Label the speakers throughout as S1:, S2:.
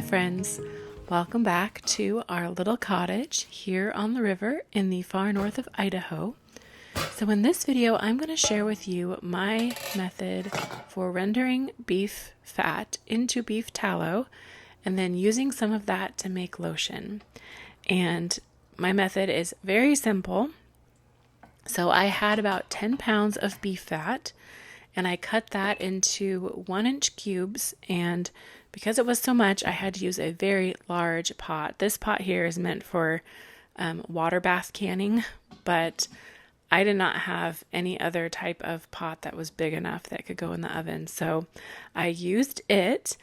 S1: friends. Welcome back to our little cottage here on the river in the far north of Idaho. So in this video, I'm going to share with you my method for rendering beef fat into beef tallow and then using some of that to make lotion. And my method is very simple. So I had about 10 pounds of beef fat and I cut that into 1-inch cubes, and because it was so much, I had to use a very large pot. This pot here is meant for water bath canning, but I did not have any other type of pot that was big enough that could go in the oven. So I used it,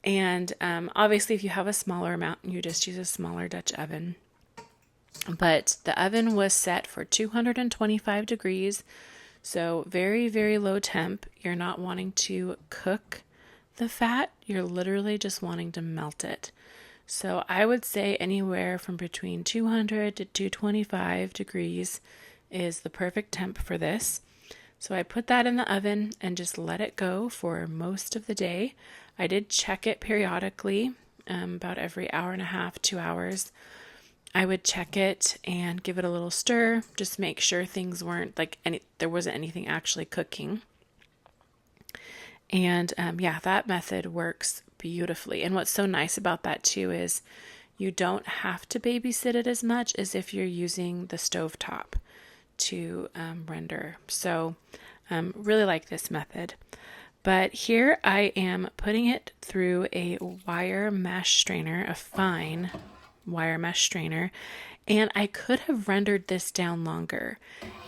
S1: and obviously if you have a smaller amount, you just use a smaller Dutch oven. But the oven was set for 225 degrees, so very, very low temp. You're not wanting to cook the fat, you're literally just wanting to melt it. So I would say anywhere from between 200 to 225 degrees is the perfect temp for this. So I put that in the oven and just let it go for most of the day. I did check it periodically, about every hour and a half, 2 hours. I would check it and give it a little stir, just make sure things weren't there wasn't anything actually cooking. And that method works beautifully. And what's so nice about that too is you don't have to babysit it as much as if you're using the stovetop to render. So really like this method. But here I am putting it through a wire mesh strainer, a fine wire mesh strainer, and I could have rendered this down longer.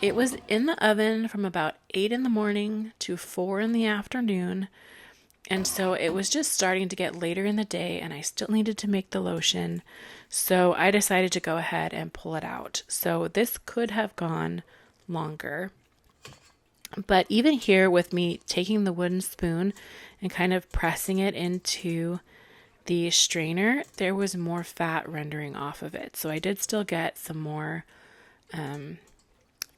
S1: It was in the oven from about 8 in the morning to 4 in the afternoon, and so it was just starting to get later in the day and I still needed to make the lotion, so I decided to go ahead and pull it out. So this could have gone longer, but even here with me taking the wooden spoon and kind of pressing it into the strainer, there was more fat rendering off of it. So I did still get some more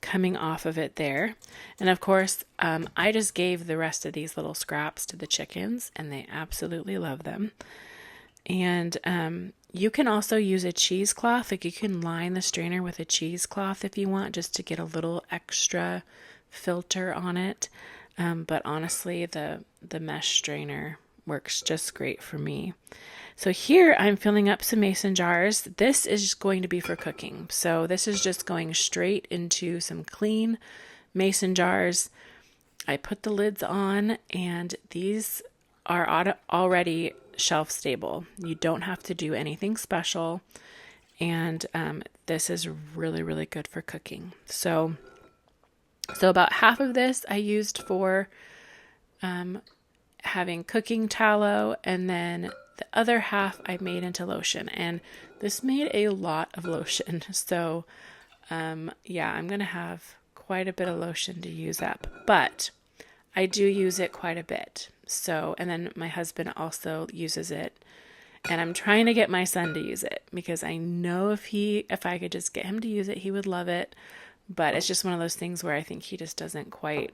S1: coming off of it there. And of course, I just gave the rest of these little scraps to the chickens and they absolutely love them. And you can also use a cheesecloth. Like you can line the strainer with a cheesecloth if you want, just to get a little extra filter on it. But honestly, the mesh strainer works just great for me. So here I'm filling up some mason jars. This is going to be for cooking. So this is just going straight into some clean mason jars. I put the lids on and these are already shelf stable. You don't have to do anything special. And this is really, really good for cooking. So about half of this I used for having cooking tallow, and then the other half I made into lotion, and this made a lot of lotion. So I'm gonna have quite a bit of lotion to use up, but I do use it quite a bit. So, and then my husband also uses it, and I'm trying to get my son to use it because I know if I could just get him to use it, he would love it. But it's just one of those things where I think he just doesn't quite,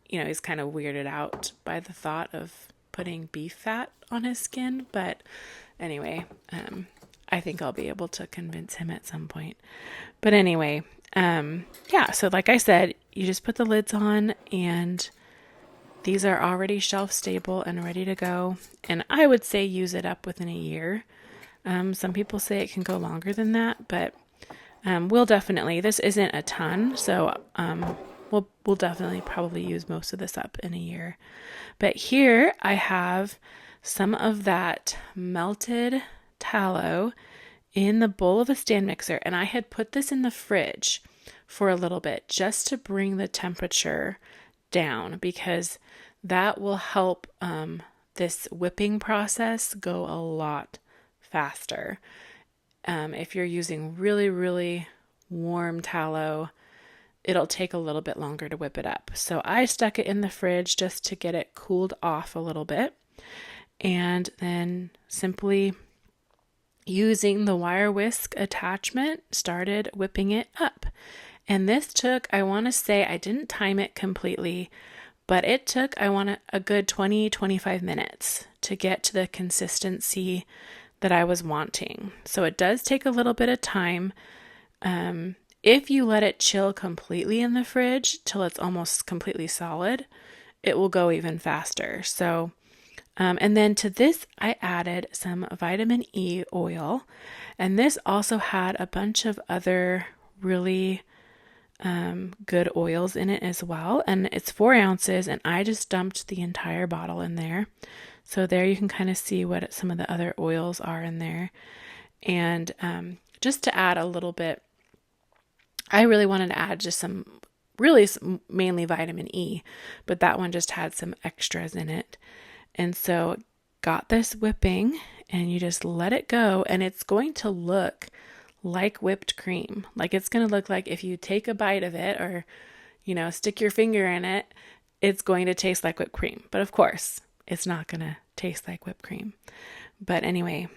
S1: he's kind of weirded out by the thought of putting beef fat on his skin. But anyway, I think I'll be able to convince him at some point. But anyway, so like I said, you just put the lids on and these are already shelf stable and ready to go. And I would say use it up within a year. Some people say it can go longer than that, but we'll definitely, this isn't a ton, so we'll definitely probably use most of this up in a year. But here I have some of that melted tallow in the bowl of a stand mixer, and I had put this in the fridge for a little bit just to bring the temperature down, because that will help this whipping process go a lot faster. If you're using really, really warm tallow, it'll take a little bit longer to whip it up. So I stuck it in the fridge just to get it cooled off a little bit. And then simply using the wire whisk attachment, started whipping it up. And this took, I want to say, I didn't time it completely, but it took, a good 20-25 minutes to get to the consistency that I was wanting. So it does take a little bit of time. If you let it chill completely in the fridge till it's almost completely solid, it will go even faster. So, and then to this, I added some vitamin E oil, and this also had a bunch of other really good oils in it as well. And it's 4 ounces, and I just dumped the entire bottle in there. So there you can kind of see what some of the other oils are in there. And just to add a little bit, I really wanted to add just mainly vitamin E, but that one just had some extras in it. And so got this whipping, and you just let it go, and it's going to look like whipped cream. Like it's going to look like if you take a bite of it or, stick your finger in it, it's going to taste like whipped cream. But of course, it's not going to taste like whipped cream. But anyway,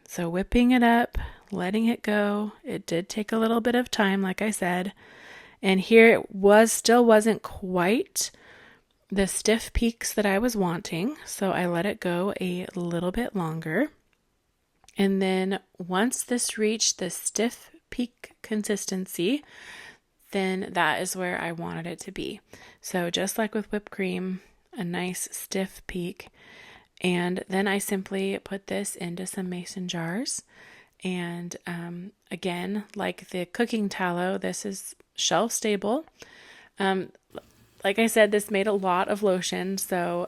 S1: so whipping it up, letting it go. It did take a little bit of time, like I said. And here it still wasn't quite the stiff peaks that I was wanting. So I let it go a little bit longer. And then once this reached the stiff peak consistency, then that is where I wanted it to be. So just like with whipped cream, a nice stiff peak. And then I simply put this into some mason jars. And again, like the cooking tallow, this is shelf stable. Like I said, this made a lot of lotion, so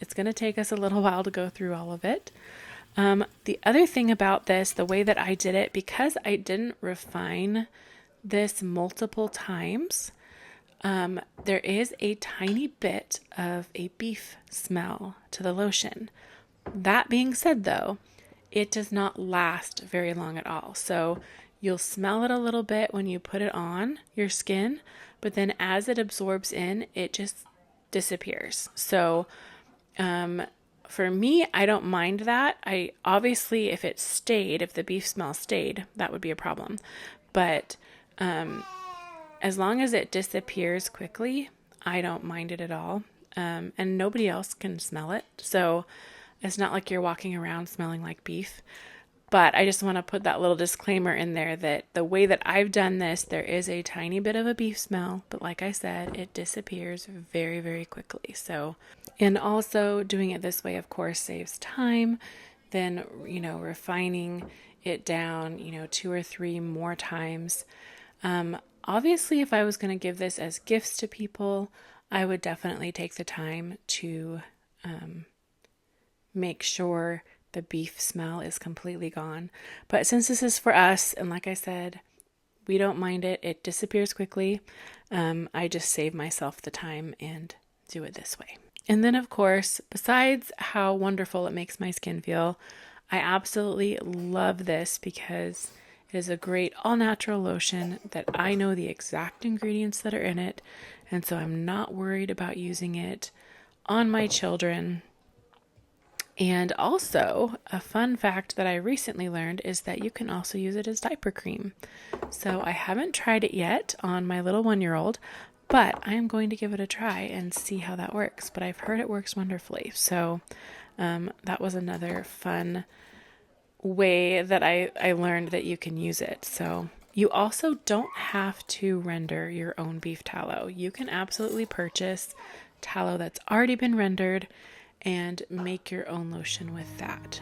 S1: it's going to take us a little while to go through all of it. The other thing about this, the way that I did it, because I didn't refine this multiple times, there is a tiny bit of a beef smell to the lotion. That being said, though, it does not last very long at all. So you'll smell it a little bit when you put it on your skin, but then as it absorbs in, it just disappears. So, for me, I don't mind that. I obviously, if the beef smell stayed, that would be a problem. But as long as it disappears quickly, I don't mind it at all. And nobody else can smell it. So it's not like you're walking around smelling like beef. But I just want to put that little disclaimer in there that the way that I've done this, there is a tiny bit of a beef smell, but like I said, it disappears very, very quickly. So, and also doing it this way, of course, saves time. Then, refining it down, 2 or 3 more times. Obviously, if I was going to give this as gifts to people, I would definitely take the time to make sure the beef smell is completely gone. But since this is for us, and like I said, we don't mind it. It disappears quickly. I just save myself the time and do it this way. And then, of course, besides how wonderful it makes my skin feel, I absolutely love this because it is a great all-natural lotion that I know the exact ingredients that are in it. And so I'm not worried about using it on my children. And also, a fun fact that I recently learned is that you can also use it as diaper cream. So I haven't tried it yet on my little 1-year-old, but I am going to give it a try and see how that works. But I've heard it works wonderfully. So that was another fun way that I learned that you can use it. So you also don't have to render your own beef tallow. You can absolutely purchase tallow that's already been rendered and make your own lotion with that.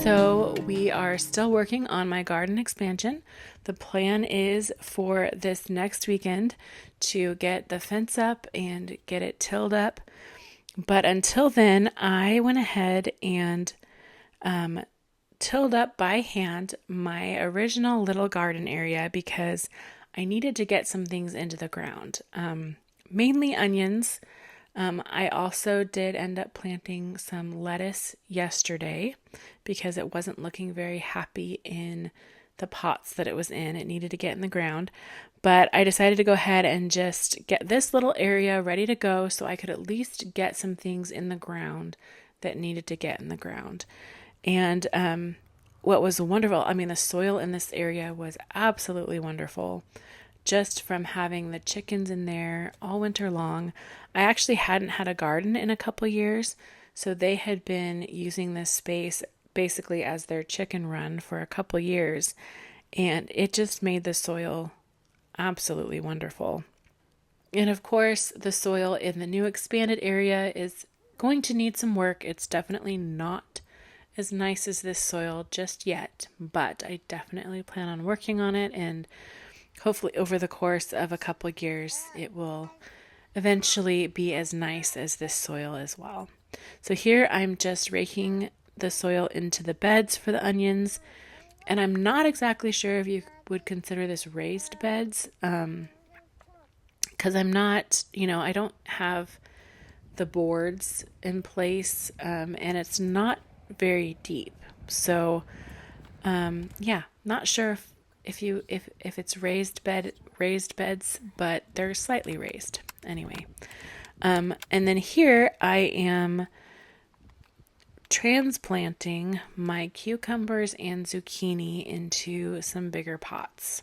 S1: So we are still working on my garden expansion. The plan is for this next weekend to get the fence up and get it tilled up. But until then, I went ahead and tilled up by hand my original little garden area because I needed to get some things into the ground, mainly onions. I also did end up planting some lettuce yesterday because it wasn't looking very happy in the pots that it was in. It needed to get in the ground. But I decided to go ahead and just get this little area ready to go so I could at least get some things in the ground that needed to get in the ground. And what was wonderful, I mean, the soil in this area was absolutely wonderful. Just from having the chickens in there all winter long. I actually hadn't had a garden in a couple years, so they had been using this space basically as their chicken run for a couple years, and it just made the soil absolutely wonderful. And of course, the soil in the new expanded area is going to need some work. It's definitely not as nice as this soil just yet, but I definitely plan on working on it, and hopefully over the course of a couple of years, it will eventually be as nice as this soil as well. So here I'm just raking the soil into the beds for the onions, and I'm not exactly sure if you would consider this raised beds, because I'm not, I don't have the boards in place, and it's not very deep. So, not sure if it's raised beds, but they're slightly raised anyway. And then here I am transplanting my cucumbers and zucchini into some bigger pots.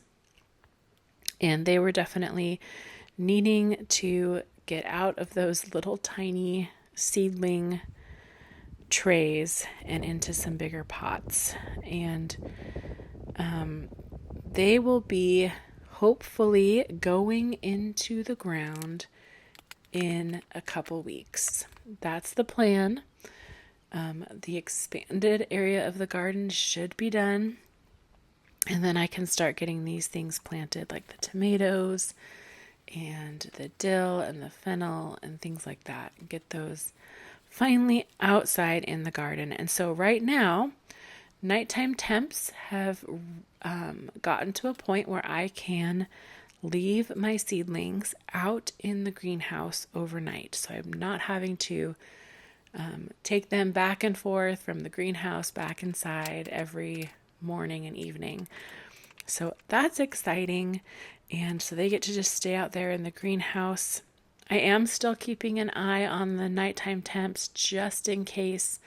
S1: And they were definitely needing to get out of those little tiny seedling trays and into some bigger pots. And they will be hopefully going into the ground in a couple weeks. That's the plan. The expanded area of the garden should be done. And then I can start getting these things planted, like the tomatoes and the dill and the fennel and things like that. Get those finally outside in the garden. And so right now, nighttime temps have gotten to a point where I can leave my seedlings out in the greenhouse overnight. So I'm not having to take them back and forth from the greenhouse back inside every morning and evening. So that's exciting. And so they get to just stay out there in the greenhouse. I am still keeping an eye on the nighttime temps just in case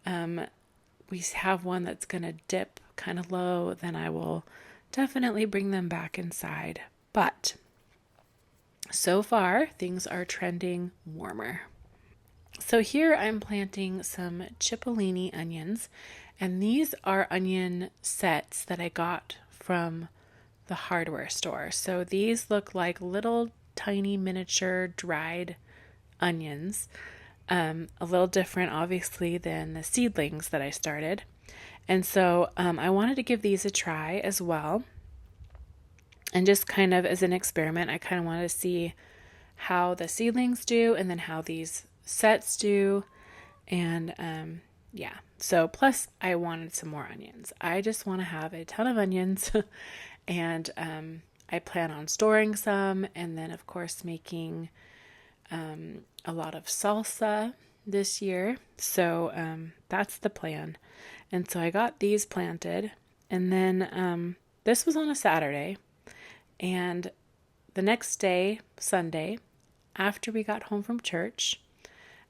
S1: we have one that's going to dip kind of low, then I will definitely bring them back inside. But so far, things are trending warmer. So here I'm planting some cipollini onions, and these are onion sets that I got from the hardware store. So these look like little tiny miniature dried onions. A little different, obviously, than the seedlings that I started. And so I wanted to give these a try as well. And just kind of as an experiment, I kind of wanted to see how the seedlings do and then how these sets do. And so plus I wanted some more onions. I just want to have a ton of onions. And I plan on storing some, and then of course making a lot of salsa this year. So that's the plan. And so I got these planted, and then this was on a Saturday, and the next day, Sunday, after we got home from church,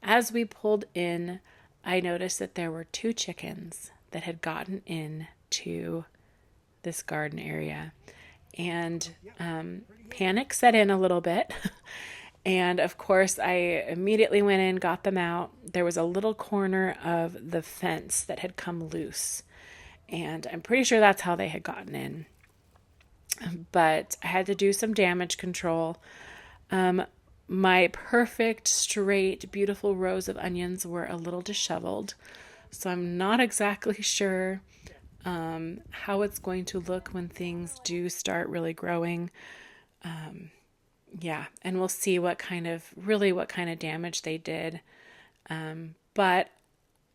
S1: as we pulled in, I noticed that there were 2 chickens that had gotten into this garden area, and panic set in a little bit. And of course, I immediately went in, got them out. There was a little corner of the fence that had come loose, and I'm pretty sure that's how they had gotten in. But I had to do some damage control. My perfect, straight, beautiful rows of onions were a little disheveled. So I'm not exactly sure how it's going to look when things do start really growing. Yeah, and we'll see what kind of damage they did. But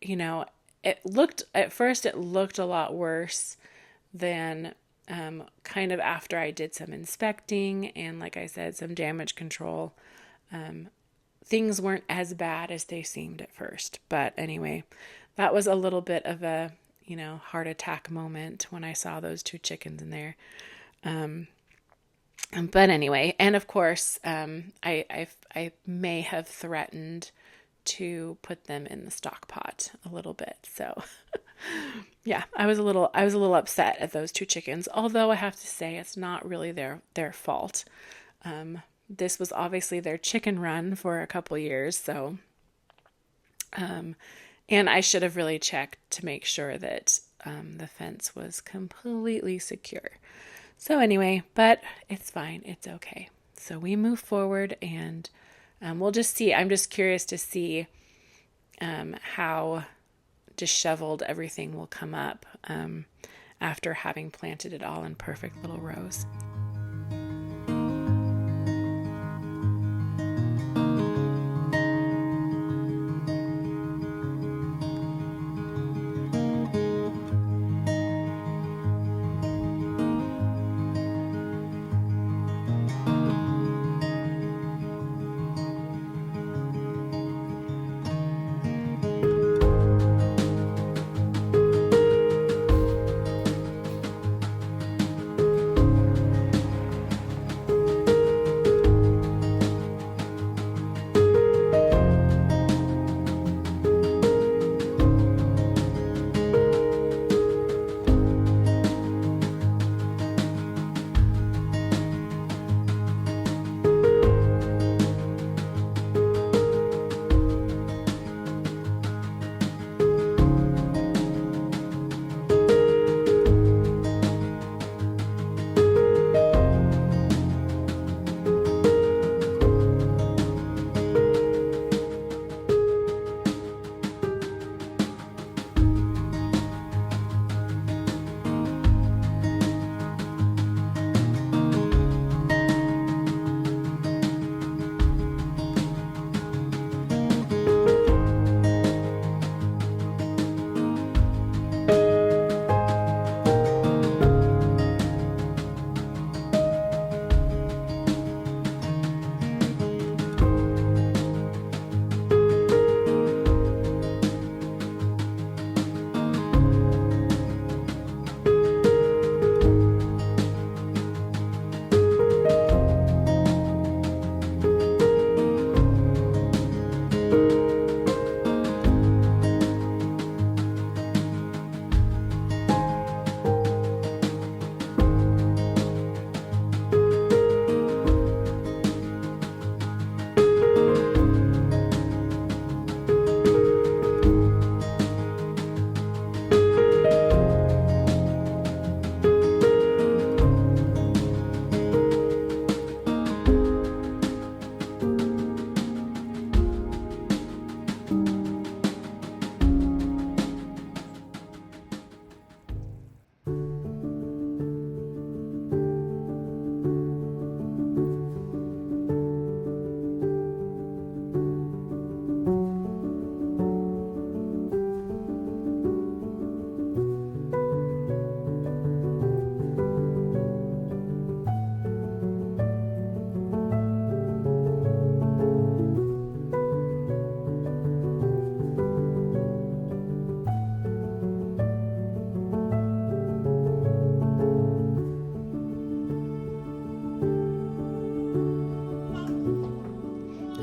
S1: you know, at first it looked a lot worse than kind of after I did some inspecting and, like I said, some damage control. Things weren't as bad as they seemed at first. But anyway, that was a little bit of a, heart attack moment when I saw those 2 chickens in there. But anyway, and of course, I may have threatened to put them in the stock pot a little bit. So yeah, I was a little upset at those 2 chickens, although I have to say it's not really their fault. This was obviously their chicken run for a couple years, so and I should have really checked to make sure that the fence was completely secure. So anyway, but it's fine. It's okay. So we move forward and we'll just see. I'm just curious to see how disheveled everything will come up after having planted it all in perfect little rows.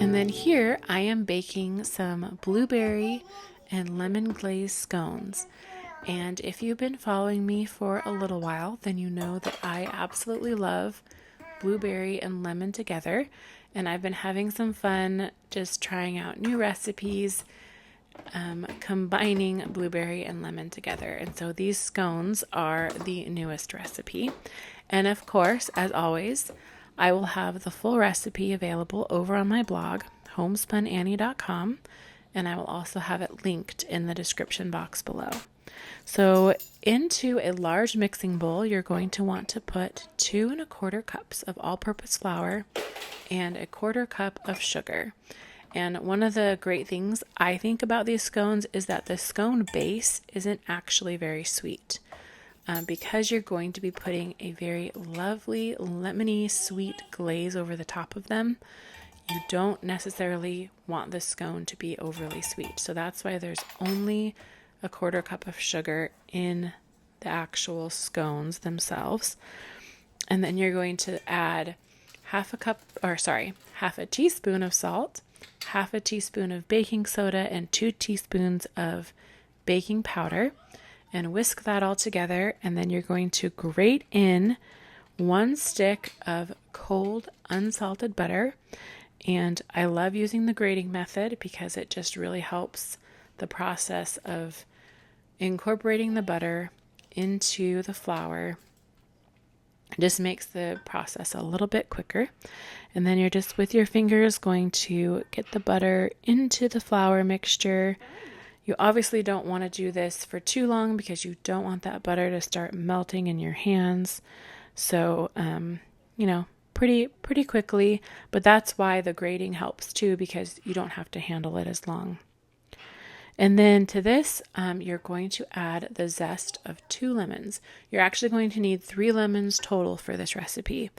S1: And then here I am baking some blueberry and lemon glaze scones. And if you've been following me for a little while, then you know that I absolutely love blueberry and lemon together. And I've been having some fun just trying out new recipes, combining blueberry and lemon together. And so these scones are the newest recipe. And of course, as always, I will have the full recipe available over on my blog, homespunannie.com. and I will also have it linked in the description box below. So into a large mixing bowl, you're going to want to put 2¼ cups of all-purpose flour and 1/4 cup of sugar. And one of the great things I think about these scones is that the scone base isn't actually very sweet. Because you're going to be putting a very lovely lemony sweet glaze over the top of them, you don't necessarily want the scone to be overly sweet. So that's why there's only 1/4 cup of sugar in the actual scones themselves. And then you're going to add half a teaspoon of salt, half a teaspoon of baking soda, and 2 teaspoons of baking powder, and whisk that all together. And then you're going to grate in 1 stick of cold unsalted butter. And I love using the grating method because it just really helps the process of incorporating the butter into the flour. It just makes the process a little bit quicker. And then you're just with your fingers going to get the butter into the flour mixture. You obviously don't want to do this for too long because you don't want that butter to start melting in your hands. So, pretty quickly, but that's why the grating helps too, because you don't have to handle it as long. And then to this, you're going to add the zest of 2 lemons. You're actually going to need 3 lemons total for this recipe.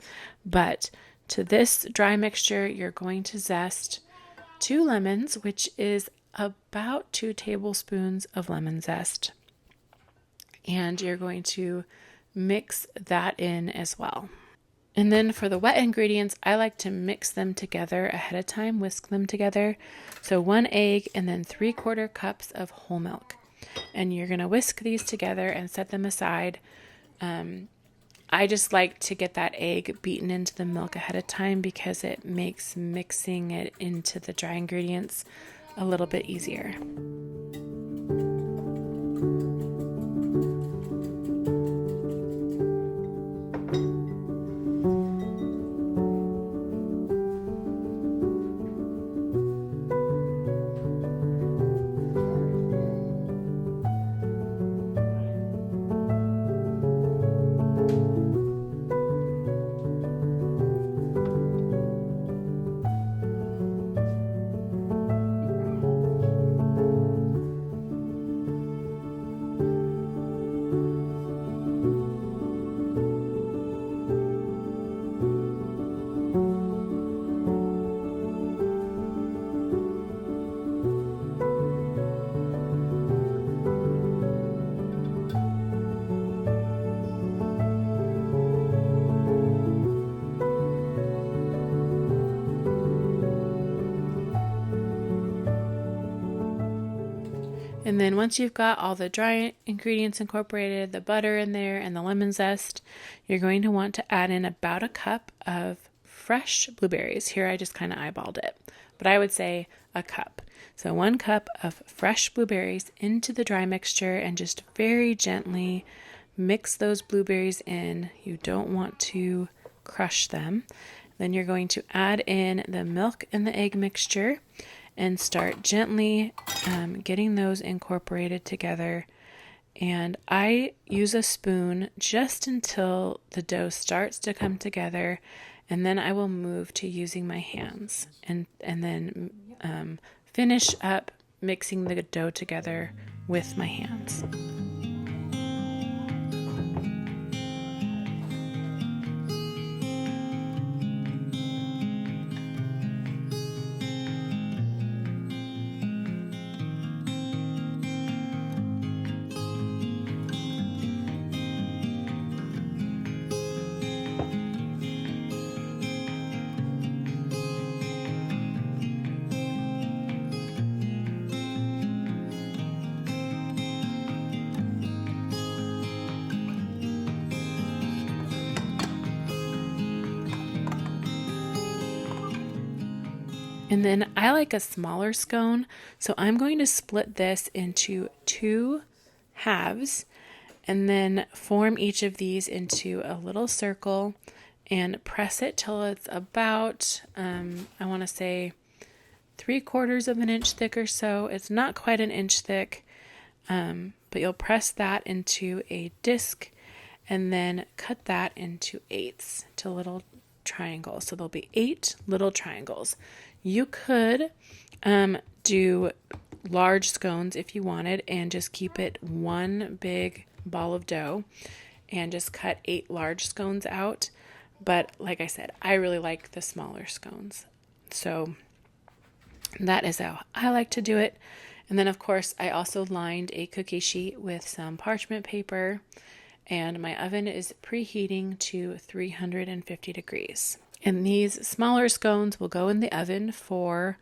S1: But to this dry mixture, you're going to zest 2 lemons, which is about 2 tablespoons of lemon zest. And you're going to mix that in as well. And then for the wet ingredients, I like to mix them together ahead of time, whisk them together. So 1 egg and then 3/4 cups of whole milk. And you're going to whisk these together and set them aside. I just like to get that egg beaten into the milk ahead of time because it makes mixing it into the dry ingredients a little bit easier. And then once you've got all the dry ingredients incorporated, the butter in there and the lemon zest, you're going to want to add in about 1 cup of fresh blueberries. Here I just kind of eyeballed it, but I would say 1 cup. So 1 cup of fresh blueberries into the dry mixture and just very gently mix those blueberries in. You don't want to crush them. Then you're going to add in the milk and the egg mixture and start gently getting those incorporated together. And I use a spoon just until the dough starts to come together, and then I will move to using my hands and then finish up mixing the dough together with my hands. And then I like a smaller scone, so I'm going to split this into 2 halves and then form each of these into a little circle and press it till it's about, I want to say 3/4 of an inch thick or so. It's not quite an inch thick, but you'll press that into a disc and then cut that into eighths, to little triangles. So there'll be 8 little triangles. You could do large scones if you wanted and just keep it one big ball of dough and just cut 8 large scones out. But like I said, I really like the smaller scones. So that is how I like to do it. And then of course I also lined a cookie sheet with some parchment paper, and my oven is preheating to 350 degrees. And these smaller scones will go in the oven for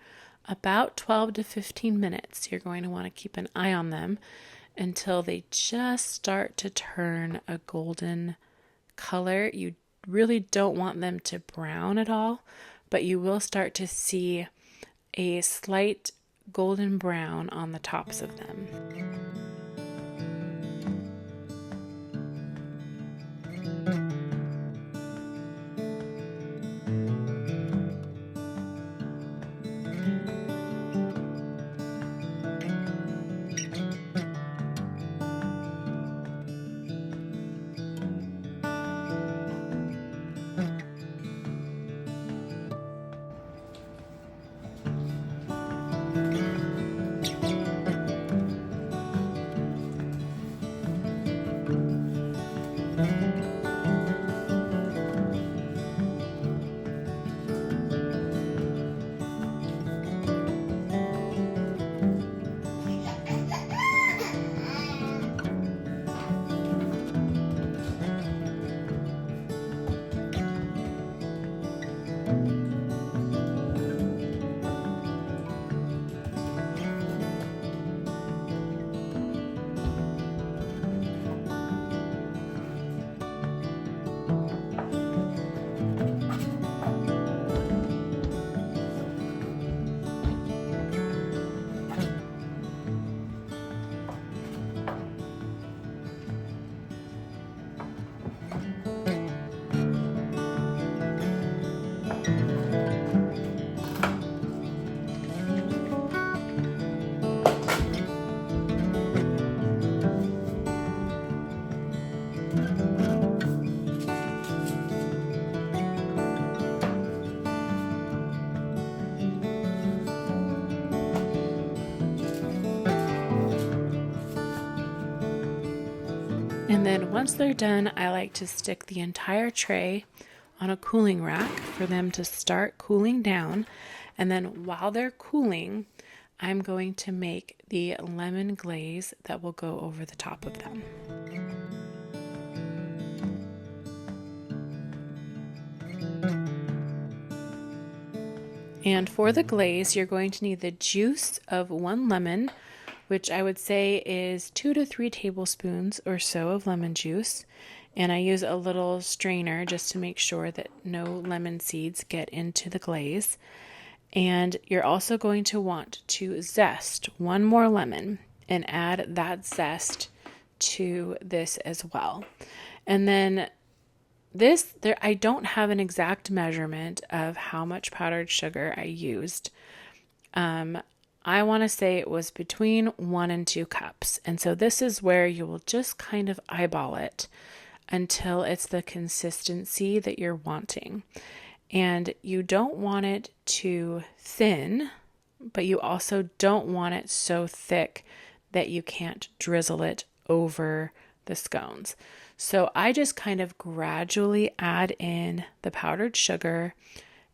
S1: about 12 to 15 minutes. You're going to want to keep an eye on them until they just start to turn a golden color. You really don't want them to brown at all, but you will start to see a slight golden brown on the tops of them. And then once they're done, I like to stick the entire tray on a cooling rack for them to start cooling down. And then while they're cooling, I'm going to make the lemon glaze that will go over the top of them. And for the glaze, you're going to need the juice of 1 lemon, which I would say is 2 to 3 tablespoons or so of lemon juice. And I use a little strainer just to make sure that no lemon seeds get into the glaze. And you're also going to want to zest 1 more lemon and add that zest to this as well. And then I don't have an exact measurement of how much powdered sugar I used. I want to say it was between 1 and 2 cups. And so this is where you will just kind of eyeball it until it's the consistency that you're wanting. And you don't want it too thin, but you also don't want it so thick that you can't drizzle it over the scones. So I just kind of gradually add in the powdered sugar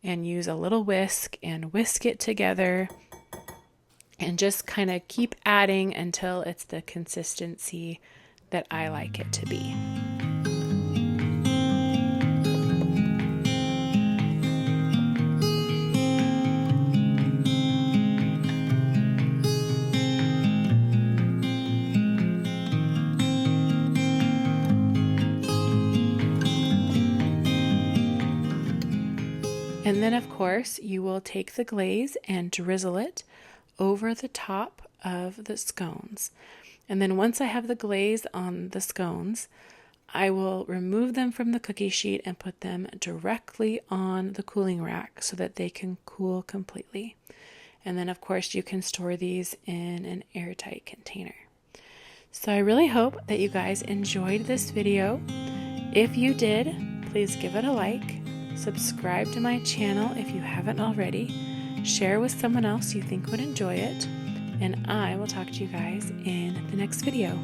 S1: and use a little whisk and whisk it together and just kind of keep adding until it's the consistency that I like it to be. And then of course you will take the glaze and drizzle it over the top of the scones. And then once I have the glaze on the scones, I will remove them from the cookie sheet and put them directly on the cooling rack so that they can cool completely. And then of course you can store these in an airtight container. So I really hope that you guys enjoyed this video. If you did, please give it a like, subscribe to my channel if you haven't already, share with someone else you think would enjoy it, and I will talk to you guys in the next video.